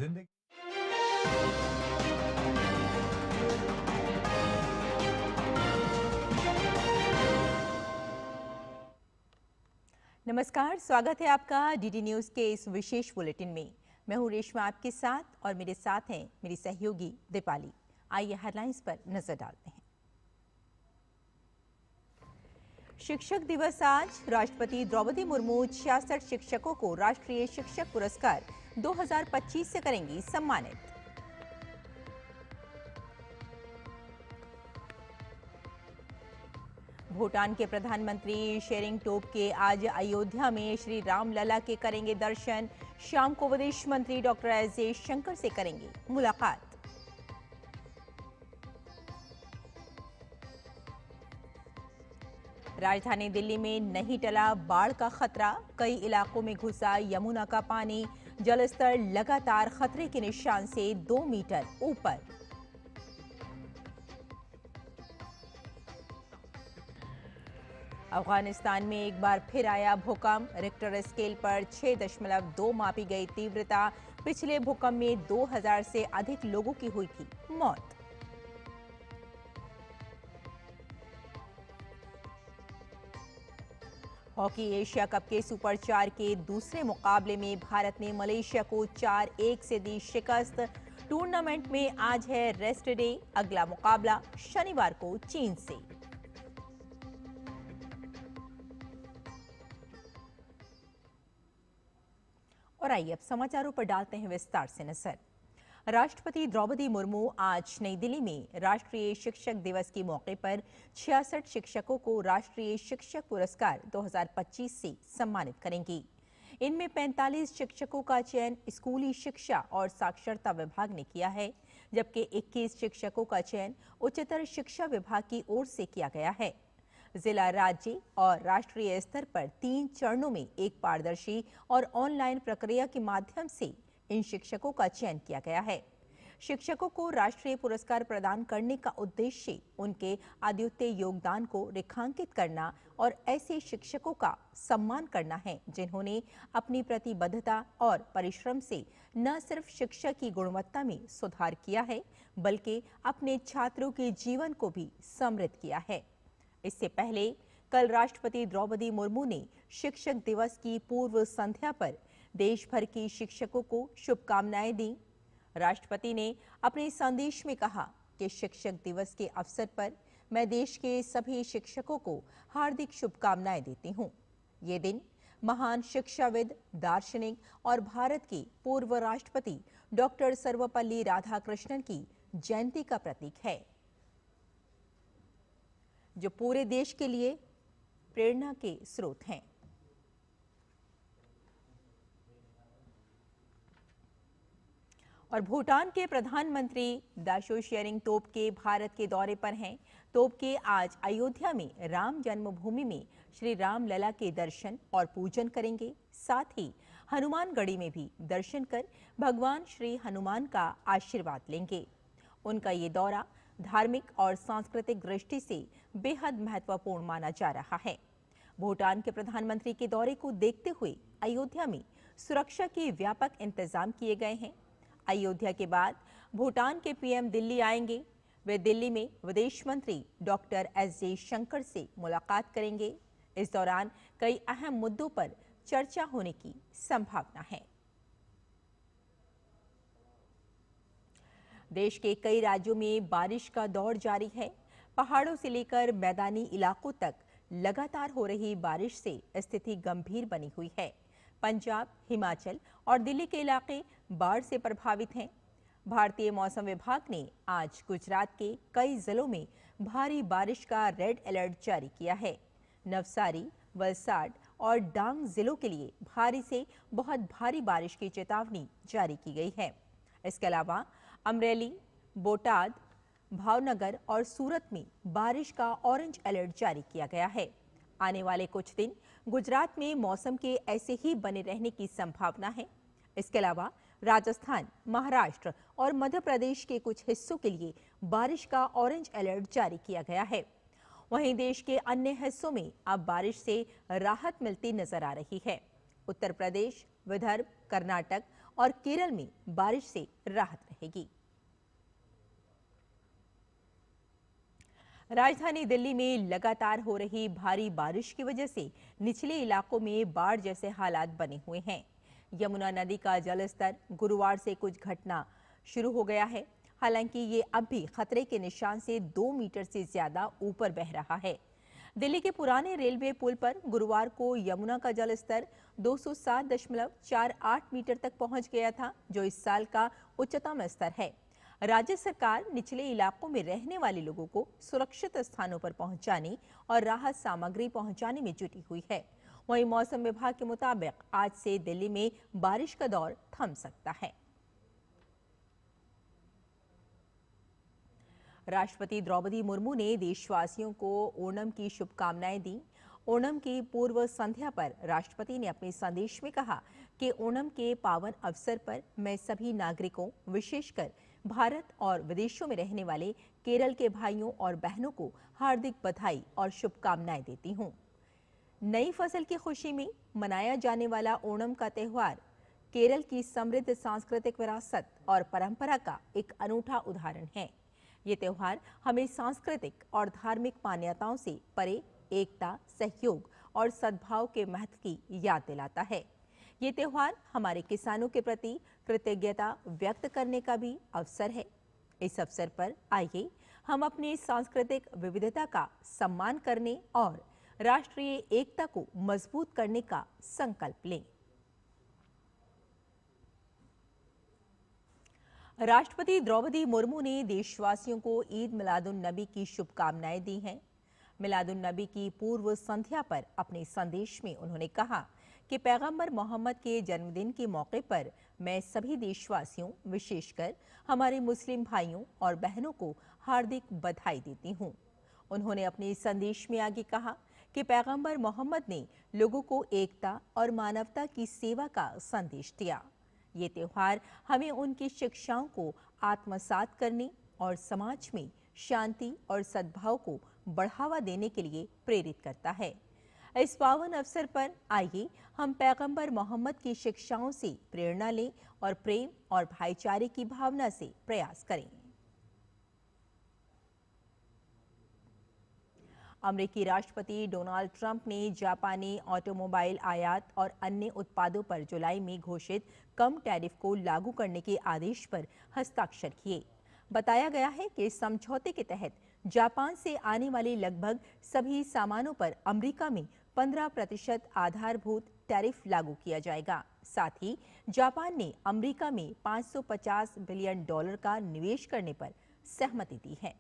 जिंदगी। नमस्कार, स्वागत है आपका डीडी न्यूज के इस विशेष बुलेटिन में। मैं हूं रेशमा आपके साथ और मेरे साथ हैं मेरी सहयोगी दीपाली। आइए हेडलाइंस पर नजर डालते हैं। शिक्षक दिवस आज। राष्ट्रपति द्रौपदी मुर्मू 66 शिक्षकों को राष्ट्रीय शिक्षक पुरस्कार 2025 से करेंगी सम्मानित। भूटान के प्रधानमंत्री शेरिंग टोब्गे आज अयोध्या में श्री राम लला के करेंगे दर्शन। शाम को विदेश मंत्री डॉक्टर एस जयशंकर से करेंगे मुलाकात। राजधानी दिल्ली में नहीं टला बाढ़ का खतरा। कई इलाकों में घुसा यमुना का पानी। जलस्तर लगातार खतरे के निशान से 2 मीटर ऊपर। अफगानिस्तान में एक बार फिर आया भूकंप। रिक्टर स्केल पर 6.2 मापी गई तीव्रता। पिछले भूकंप में 2000 से अधिक लोगों की हुई थी मौत। हॉकी एशिया कप के सुपर 4 के दूसरे मुकाबले में भारत ने मलेशिया को 4-1 से दी शिकस्त। टूर्नामेंट में आज है रेस्ट डे। अगला मुकाबला शनिवार को चीन से। और आइए अब समाचारों पर डालते हैं विस्तार से नजर। राष्ट्रपति द्रौपदी मुर्मू आज नई दिल्ली में राष्ट्रीय शिक्षक दिवस के मौके पर 66 शिक्षकों को राष्ट्रीय शिक्षक पुरस्कार 2025 से सम्मानित करेंगी। इनमें 45 शिक्षकों का चयन स्कूली शिक्षा और साक्षरता विभाग ने किया है, जबकि 21 शिक्षकों का चयन उच्चतर शिक्षा विभाग की ओर से किया गया है। जिला, राज्य और राष्ट्रीय स्तर पर 3 चरणों में एक पारदर्शी और ऑनलाइन प्रक्रिया के माध्यम से इन शिक्षकों का चयन किया गया है। शिक्षकों को राष्ट्रीय पुरस्कार प्रदान करने का उद्देश्य उनके अद्वितीय योगदान को रेखांकित करना और ऐसे शिक्षकों का सम्मान करना है जिन्होंने अपनी प्रतिबद्धता और परिश्रम से न सिर्फ शिक्षा की गुणवत्ता में सुधार किया है, बल्कि अपने छात्रों के जीवन को भी समृद्ध किया है। इससे पहले कल राष्ट्रपति द्रौपदी मुर्मू ने शिक्षक दिवस की पूर्व संध्या पर देश भर के शिक्षकों को शुभकामनाएं दी। राष्ट्रपति ने अपने संदेश में कहा कि शिक्षक दिवस के अवसर पर मैं देश के सभी शिक्षकों को हार्दिक शुभकामनाएं देती हूं। ये दिन महान शिक्षाविद, दार्शनिक और भारत के पूर्व राष्ट्रपति डॉक्टर सर्वपल्ली राधाकृष्णन की जयंती का प्रतीक है, जो पूरे देश के लिए प्रेरणा के स्रोत हैं। और भूटान के प्रधानमंत्री दाशो शेरिंग टोब्गे भारत के दौरे पर हैं। टोब्गे आज अयोध्या में राम जन्मभूमि में श्री राम लला के दर्शन और पूजन करेंगे। साथ ही हनुमानगढ़ी में भी दर्शन कर भगवान श्री हनुमान का आशीर्वाद लेंगे। उनका ये दौरा धार्मिक और सांस्कृतिक दृष्टि से बेहद महत्वपूर्ण माना जा रहा है। भूटान के प्रधानमंत्री के दौरे को देखते हुए अयोध्या में सुरक्षा के व्यापक इंतजाम किए गए हैं। अयोध्या के बाद भूटान के पीएम दिल्ली आएंगे। वे दिल्ली में विदेश मंत्री डॉक्टर एस जयशंकर से मुलाकात करेंगे। इस दौरान कई अहम मुद्दों पर चर्चा होने की संभावना है। देश के कई राज्यों में बारिश का दौर जारी है। पहाड़ों से लेकर मैदानी इलाकों तक लगातार हो रही बारिश से स्थिति गंभीर बनी हुई है। पंजाब, हिमाचल और दिल्ली के इलाके बाढ़ से प्रभावित हैं। भारतीय मौसम विभाग ने आज गुजरात के कई जिलों में भारी बारिश का रेड अलर्ट जारी किया है। नवसारी, वलसाड और डांग जिलों के लिए भारी से बहुत भारी बारिश की चेतावनी जारी की गई है। इसके अलावा अमरेली, बोटाद, भावनगर और सूरत में बारिश का ऑरेंज अलर्ट जारी किया गया है। आने वाले कुछ दिन गुजरात में मौसम के ऐसे ही बने रहने की संभावना है। इसके अलावा राजस्थान, महाराष्ट्र और मध्य प्रदेश के कुछ हिस्सों के लिए बारिश का ऑरेंज अलर्ट जारी किया गया है। वहीं देश के अन्य हिस्सों में अब बारिश से राहत मिलती नजर आ रही है। उत्तर प्रदेश, विदर्भ, कर्नाटक और केरल में बारिश से राहत रहेगी। राजधानी दिल्ली में लगातार हो रही भारी बारिश की वजह से निचले इलाकों में बाढ़ जैसे हालात बने हुए हैं। यमुना नदी का जलस्तर गुरुवार से कुछ घटना शुरू हो गया है। हालांकि ये अब भी खतरे के निशान से 2 मीटर से ज्यादा ऊपर बह रहा है। दिल्ली के पुराने रेलवे पुल पर गुरुवार को यमुना का जलस्तर 207.48 मीटर तक पहुंच गया था, जो इस साल का उच्चतम स्तर है। राज्य सरकार निचले इलाकों में रहने वाले लोगों को सुरक्षित स्थानों पर पहुंचाने और राहत सामग्री पहुंचाने में जुटी हुई है। वहीं मौसम विभाग के मुताबिक आज से दिल्ली में बारिश का दौर थम सकता है। राष्ट्रपति द्रौपदी मुर्मू ने देशवासियों को ओणम की शुभकामनाएं दी। ओणम की पूर्व संध्या पर राष्ट्रपति ने अपने संदेश में कहा कि ओणम के पावन अवसर पर मैं सभी नागरिकों, विशेषकर भारत और विदेशों में रहने वाले केरल के भाइयों और बहनों को हार्दिक बधाई और शुभकामनाएं देती हूं। नई फसल की खुशी में मनाया जाने वाला ओणम का त्यौहार केरल की समृद्ध सांस्कृतिक विरासत और परंपरा का एक अनूठा उदाहरण है। ये त्यौहार हमें सांस्कृतिक और धार्मिक मान्यताओं से परे एकता, सहयोग और सद्भाव के महत्व की याद दिलाता है। ये त्यौहार हमारे किसानों के प्रति कृतज्ञता व्यक्त करने का भी अवसर है। इस अवसर पर आइए हम अपनी सांस्कृतिक विविधता का सम्मान करने और राष्ट्रीय एकता को मजबूत करने का संकल्प लें। राष्ट्रपति द्रौपदी मुर्मू ने देशवासियों को ईद मिलादुन नबी की शुभकामनाएं दी हैं। मिलादुन नबी की पूर्व संध्या पर अपने संदेश में उन्होंने कहा कि पैगंबर मोहम्मद के जन्मदिन के मौके पर मैं सभी देशवासियों, विशेषकर हमारे मुस्लिम भाइयों और बहनों को हार्दिक बधाई देती हूं। उन्होंने अपने संदेश में आगे कहा कि पैगंबर मोहम्मद ने लोगों को एकता और मानवता की सेवा का संदेश दिया। ये त्यौहार हमें उनकी शिक्षाओं को आत्मसात करने और समाज में शांति और सद्भाव को बढ़ावा देने के लिए प्रेरित करता है। इस पावन अवसर पर आइए हम पैगंबर मोहम्मद की शिक्षाओं से प्रेरणा लें और प्रेम और भाईचारे की भावना से प्रयास करें। अमेरिकी राष्ट्रपति डोनाल्ड ट्रंप ने जापानी ऑटोमोबाइल आयात और अन्य उत्पादों पर जुलाई में घोषित कम टैरिफ को लागू करने के आदेश पर हस्ताक्षर किए। बताया गया है कि इस समझौते के तहत जापान से आने वाले लगभग सभी सामानों पर अमेरिका में 15% आधारभूत टैरिफ लागू किया जाएगा। साथ ही जापान ने अमेरिका में $550 बिलियन का निवेश करने पर सहमति दी है।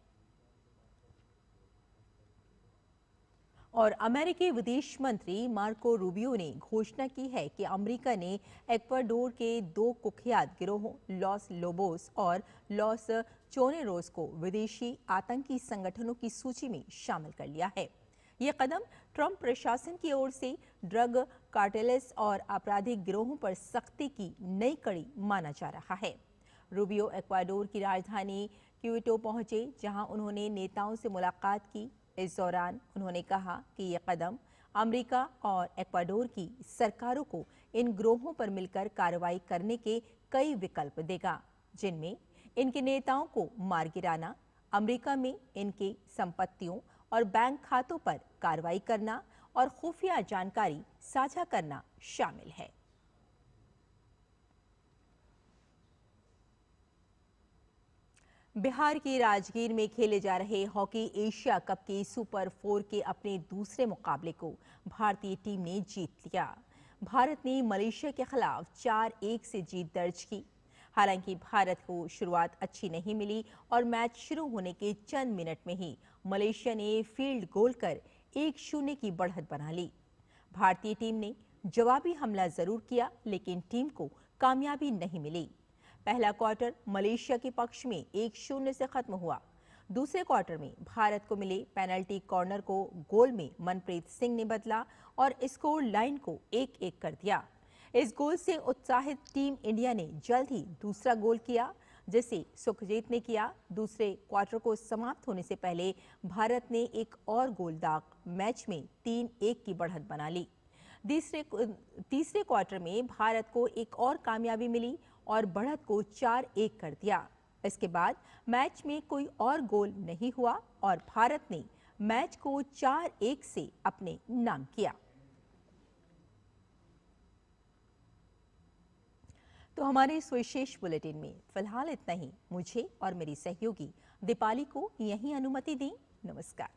और अमेरिकी विदेश मंत्री मार्को रूबियो ने घोषणा की है कि अमेरिका ने इक्वाडोर के 2 कुख्यात गिरोहों लॉस लोबोस और लॉस चोनेरोस को विदेशी आतंकी संगठनों की सूची में शामिल कर लिया है। ये कदम ट्रंप प्रशासन की ओर से ड्रग कार्टेल्स और आपराधिक गिरोहों पर सख्ती की नई कड़ी माना जा रहा है। रूबियो इक्वाडोर की राजधानी क्यूटो पहुंचे, जहां उन्होंने नेताओं से मुलाकात की। इस दौरान उन्होंने कहा कि ये कदम अमेरिका और इक्वाडोर की सरकारों को इन गिरोहों पर मिलकर कार्रवाई करने के कई विकल्प देगा, जिनमें इनके नेताओं को मार गिराना, अमेरिका में इनकी संपत्तियों और बैंक खातों पर कार्रवाई करना और खुफिया जानकारी साझा करना शामिल है। बिहार के राजगीर में खेले जा रहे हॉकी एशिया कप के सुपर 4 के अपने दूसरे मुकाबले को भारतीय टीम ने जीत लिया। भारत ने मलेशिया के खिलाफ 4-1 से जीत दर्ज की। हालांकि भारत को शुरुआत अच्छी नहीं मिली और मैच शुरू होने के चंद मिनट में ही मलेशिया ने फील्ड गोल कर 1-0 की बढ़त बना ली। भारतीय टीम ने जवाबी हमला जरूर किया, लेकिन टीम को कामयाबी नहीं मिली। पहला क्वार्टर मलेशिया के पक्ष में 1-0 से खत्म हुआ। दूसरे क्वार्टर में भारत को मिले पेनल्टी कॉर्नर को गोल में मनप्रीत सिंह ने बदला और स्कोर लाइन को 1-1 कर दिया। इस गोल से उत्साहित टीम इंडिया ने जल्द ही दूसरा गोल किया, जिसे सुखजीत ने किया। दूसरे क्वार्टर को समाप्त होने से पहले भारत ने एक और गोल दाग मैच में 3-1 की बढ़त बना ली। तीसरे क्वार्टर में भारत को एक और कामयाबी मिली और बढ़त को 4-1 कर दिया। इसके बाद मैच में कोई और गोल नहीं हुआ और भारत ने मैच को 4-1 से अपने नाम किया। तो हमारे इस विशेष बुलेटिन में फिलहाल इतना ही। मुझे और मेरी सहयोगी दीपाली को यहीं अनुमति दें। नमस्कार।